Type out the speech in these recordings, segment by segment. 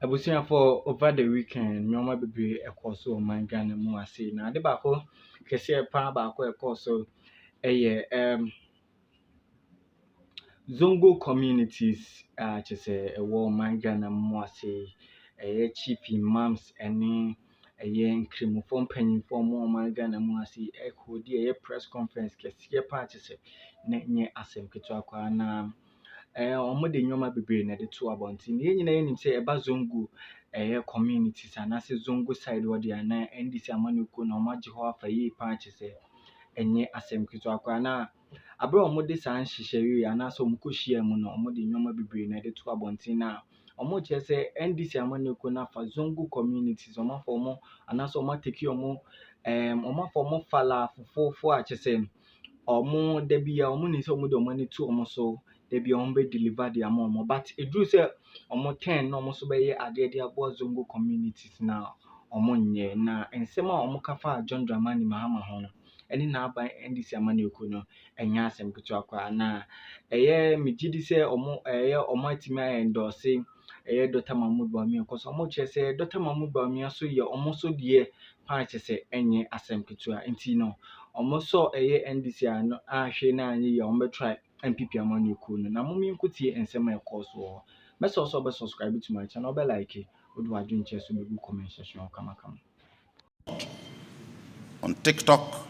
Abusia for over the weekend, nyoma bebree ɛkɔ so wɔ man Ghana mu ase. Na ade baako kɛseɛ paa baako ɛkɔ so ɛyɛ Zongo communities a kyerɛ sɛ ɛwɔ man Ghana mu ase. Ɛyɛ chief imams ɛne ɛyɛ nkramofoɔ mpanyinfoɔ mu wɔ man Ghana mu ase ɛkɔdi ɛyɛ press conference kɛseɛ paa kyerɛ sɛ na nyɛ asɛm ketewa koraa na wɔn de nneɛma bebree na ɛde to abɔnten. Yɛn nyinaa yɛnim sɛ ɛba Zongo communities anaasɛ Zongo side hɔ deɛ na NDC amanyɔkuo na wɔn agye hɔ afa yie paa kyerɛ sɛ ɛnyɛ asɛm ketewa koraa na abere a wɔn de saa nhyehyɛ yi anaasɛ wɔn kɔhyia mu no wɔn de nneɛma bebree na ɛde to abɔnten na wɔn kyerɛ sɛ NDC amanyɔkuo no afa Zongo communities wɔn afa wɔn anaasɛ wɔn ateki wɔn wɔn afa wɔn fala fofoofo a kyerɛ sɛ wɔn da bi a wɔn nim sɛ wɔn de wɔn ani to wɔn so. Ebi wɔn bɛ deliver the amount, but eduru sɛ wɔn ten na wɔn nso bɛyɛ adeɛ de aboa Zongo communities na wɔn nyɛ na nsɛm a wɔn ka fa John Dramani Mahama ho no ɛne n'aban NDC amanyɔkuo no ɛnyɛ asɛm ketewa koraa na ɛyɛ megye di sɛ wɔn wɔn atumi ayɛ ndorse ɛyɛ Dr. Mahmoud Bawumia kɔsɔ wɔn kyerɛ sɛ Dr. Mahmoud Bawumia so yɛ wɔn so deɛ paa kyerɛ sɛ ɛnyɛ asɛm ketewa nti no wɔn so ɛyɛ NDC ano ahwɛ na anyɛ yɛ wɔn bɛ try MPP amanyɔkuo no na mummy nkutie nsɛm a ɛkɔ so wɔ mɛsɛ ɔsɔ bɛ subscribe to my channel bɛ like odu adwene kyerɛ so bɛgu comment section kama on TikTok,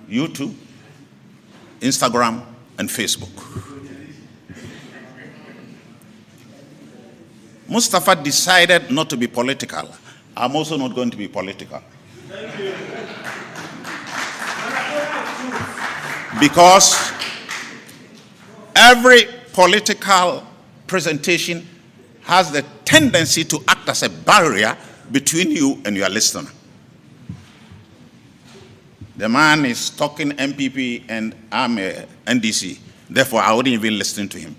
YouTube, Instagram, and Facebook. Mustafa decided not to be political. I'm also not going to be political. Because every political presentation has the tendency to act as a barrier between you and your listener. The man is talking MPP and I'm a NDC. Therefore, I wouldn't even listen to him.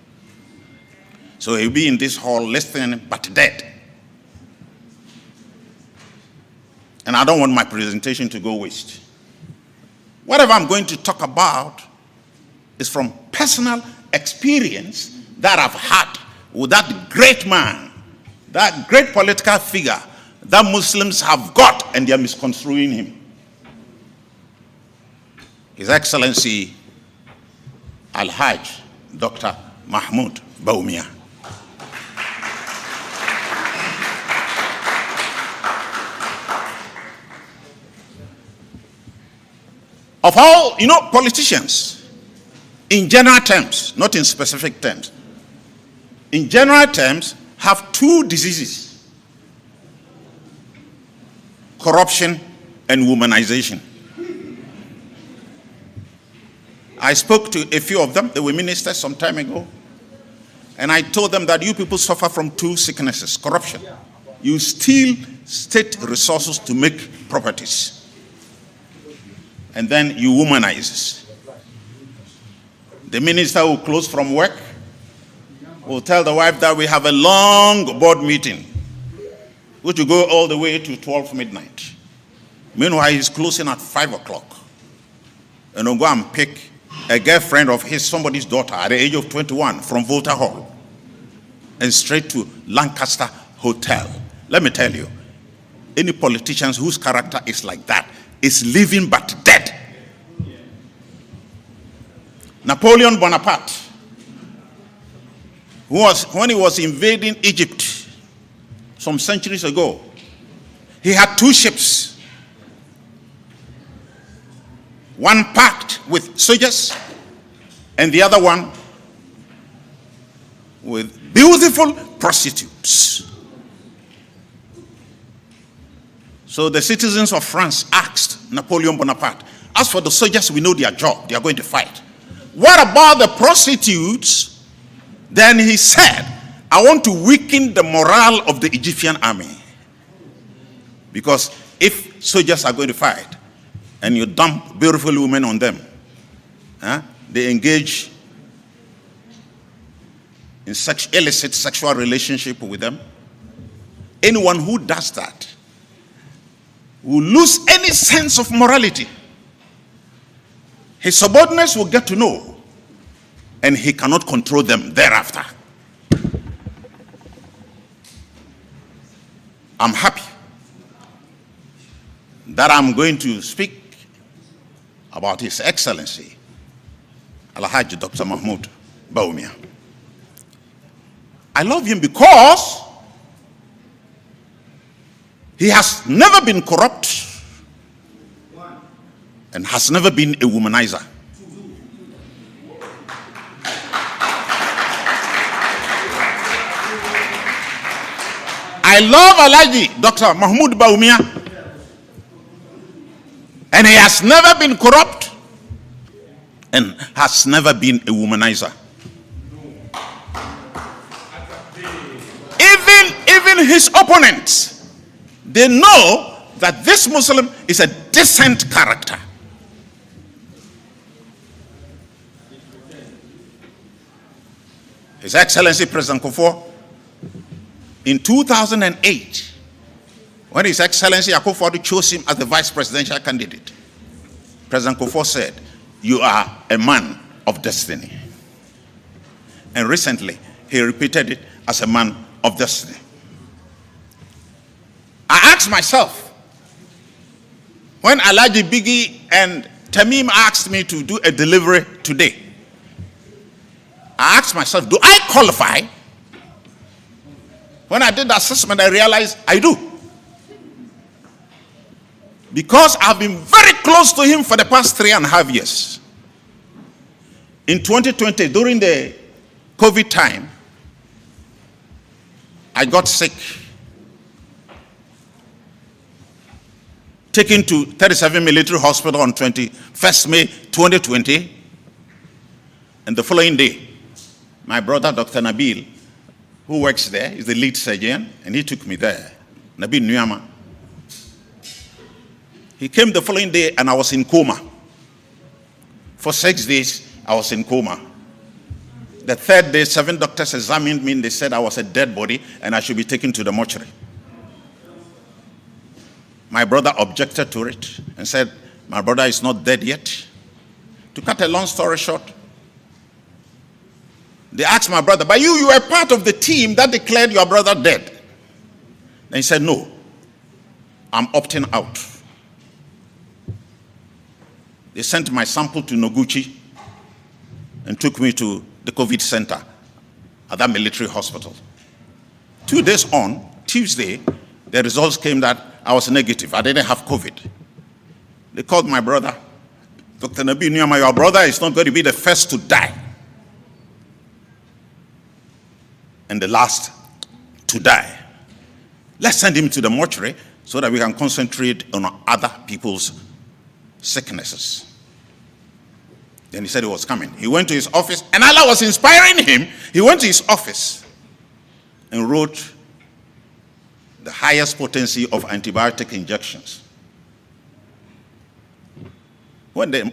So he'll be in this hall listening, but dead. And I don't want my presentation to go waste. Whatever I'm going to talk about is from personal experience that I've had with that great man, that great political figure that Muslims have got and they are misconstruing him. His Excellency Al-Hajj Dr. Mahmoud Bawumia. Of all, politicians, in general terms, not in specific terms, in general terms, have two diseases: corruption and womanization. I spoke to a few of them. They were ministers some time ago. And I told them that you people suffer from two sicknesses: corruption. You steal state resources to make properties. And then you womanize. The minister who close from work will tell the wife that we have a long board meeting, which will go all the way to 12 midnight. Meanwhile, he's closing at 5 o'clock. And he'll go and pick a girlfriend of somebody's daughter at the age of 21 from Volta Hall and straight to Lancaster Hotel. Let me tell you, any politicians whose character is like that is living but dead. Napoleon Bonaparte, when he was invading Egypt some centuries ago, he had two ships. One packed with soldiers and the other one with beautiful prostitutes. So the citizens of France asked Napoleon Bonaparte, as for the soldiers, we know their job, they are going to fight. What about the prostitutes? Then he said, I want to weaken the morale of the Egyptian army. Because if soldiers are going to fight and you dump beautiful women on them, they engage in illicit sexual relationship with them. Anyone who does that will lose any sense of morality. His subordinates will get to know, and he cannot control them thereafter. I'm happy that I'm going to speak about His Excellency, Alhaji Dr. Mahmoud Bawumia. I love him because he has never been corrupt and has never been a womanizer. I love Alhaji Dr. Mahmoud Bawumia, and he has never been corrupt and has never been a womanizer. Even his opponents, they know that this Muslim is a decent character. His Excellency President Kufuor, in 2008, when His Excellency Akufo-Addo chose him as the vice presidential candidate, President Kufuor said, "You are a man of destiny." And recently, he repeated it as a man of destiny. I asked myself, when Alhaji Biggie and Tamim asked me to do a delivery today, I asked myself, do I qualify? When I did the assessment, I realized I do. Because I've been very close to him for the past 3.5 years. In 2020, during the COVID time, I got sick. Taken to 37 Military Hospital on 21st May 2020. And the following day, my brother, Dr. Nabil, who works there, is the lead surgeon, and he took me there. Nabil Nuyama. He came the following day, and I was in coma. For 6 days, I was in coma. The third day, 7 doctors examined me, and they said I was a dead body, and I should be taken to the mortuary. My brother objected to it and said, my brother is not dead yet. To cut a long story short, they asked my brother, but you were part of the team that declared your brother dead. And he said, no, I'm opting out. They sent my sample to Noguchi and took me to the COVID center at that military hospital. 2 days on, Tuesday, the results came that I was negative. I didn't have COVID. They called my brother, Dr. Nabi Nuyama, your brother is not going to be the first to die and the last to die. Let's send him to the mortuary so that we can concentrate on other people's sicknesses. Then he said he was coming. He went to his office, and Allah was inspiring him. He went to his office and wrote the highest potency of antibiotic injections. When the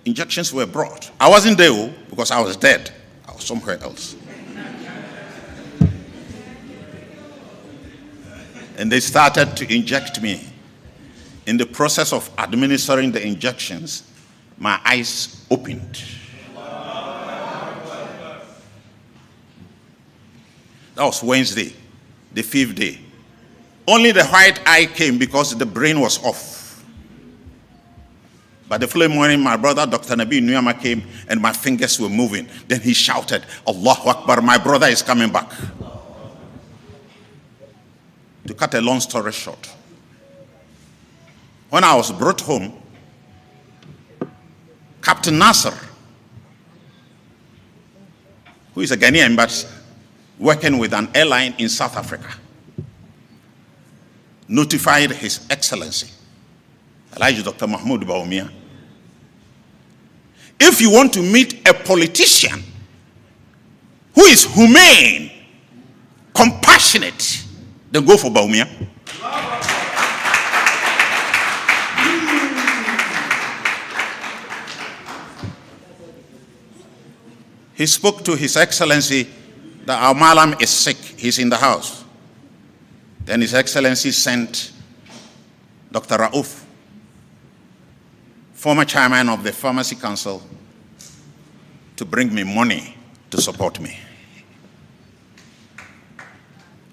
injections were brought, I wasn't there because I was dead. I was somewhere else. And they started to inject me. In the process of administering the injections, my eyes opened. That was Wednesday, the 5th day. Only the right eye came because the brain was off. But the following morning, my brother, Dr. Nabi Nuyama, came and my fingers were moving. Then he shouted, Allahu Akbar, my brother is coming back. To cut a long story short, when I was brought home, Captain Nasser, who is a Ghanaian but working with an airline in South Africa, notified His Excellency, Alhaji Dr. Mahmoud Bawumia, if you want to meet a politician who is humane, compassionate, then go for Bawumia. He spoke to His Excellency that our Malam is sick. He's in the house. Then His Excellency sent Dr. Rauf, former chairman of the Pharmacy Council, to bring me money to support me.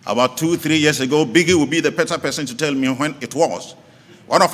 About 2-3 years ago, Biggie would be the better person to tell me when it was. One of